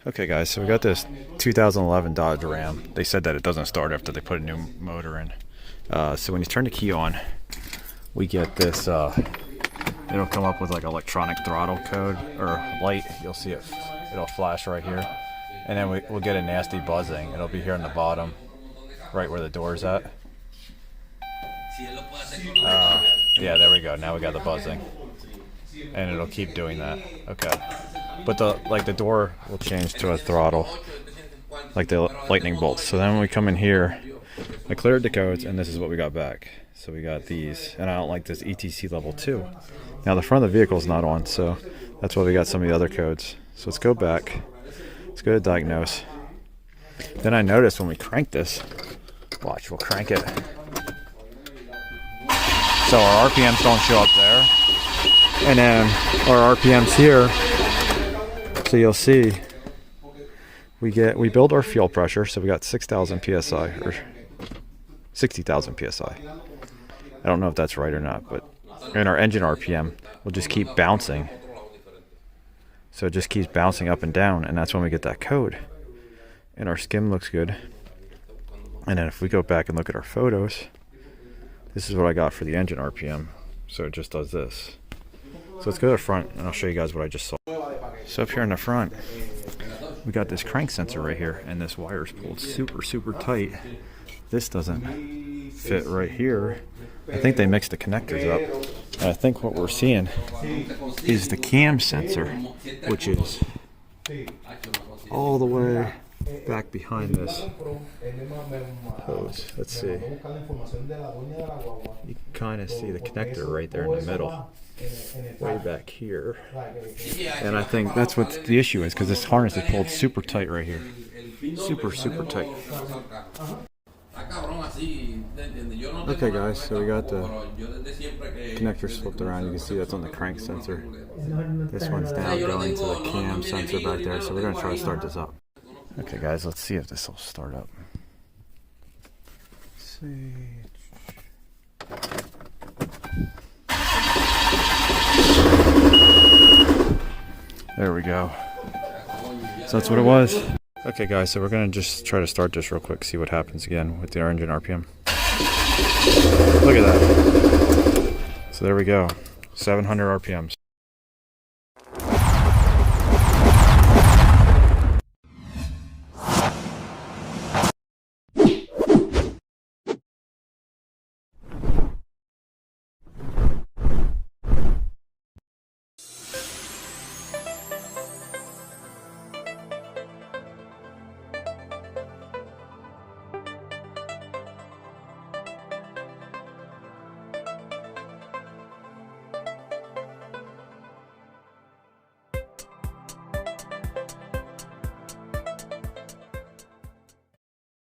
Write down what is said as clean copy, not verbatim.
Okay guys, so we got this 2011 Dodge Ram. They said that it doesn't start after they put a new motor in. So when you turn the key on, we get this, it'll come up with like electronic throttle code or light. You'll see it, it'll flash right here. And then we'll get a nasty buzzing. It'll be here on the bottom, right where the door's at. Yeah, there we go. Now we got the buzzing. And it'll keep doing that. Okay. But the door will change to a throttle, like the lightning bolts. So then when we come in here, I cleared the codes, and this is what we got back. So we got these, and I don't like this ETC level 2. Now the front of the vehicle is not on, so that's why we got some of the other codes. So let's go back. Let's go to diagnose. Then I noticed when we crank this, watch, we'll crank it. So our RPMs don't show up there, and then our RPMs here. So you'll see we build our fuel pressure, so we got 6,000 psi or 60,000 psi. I don't know if that's right or not, but in our engine RPM will just keep bouncing. So it just keeps bouncing up and down, and that's when we get that code. And our skim looks good. And then if we go back and look at our photos, this is what I got for the engine RPM. So it just does this. So let's go to the front, and I'll show you guys what I just saw. So up here in the front, we got this crank sensor right here, and this wire is pulled super, super tight. This doesn't fit right here. I think they mixed the connectors up. And I think what we're seeing is the cam sensor, which is all the way back behind this hose. Let's see. You can kind of see the connector right there in the middle, way back here. And I think that's what the issue is, because this harness is pulled super tight right here. Super, super tight. Okay guys, so we got the connectors flipped around. You can see that's on the crank sensor. This one's now going to the cam sensor back there, so we're going to try to start this up. Okay guys, let's see if this will start up. Let's see. There we go. So that's what it was. Okay guys, so we're going to just try to start this real quick, see what happens again with the engine RPM. Look at that. So there we go, 700 RPMs.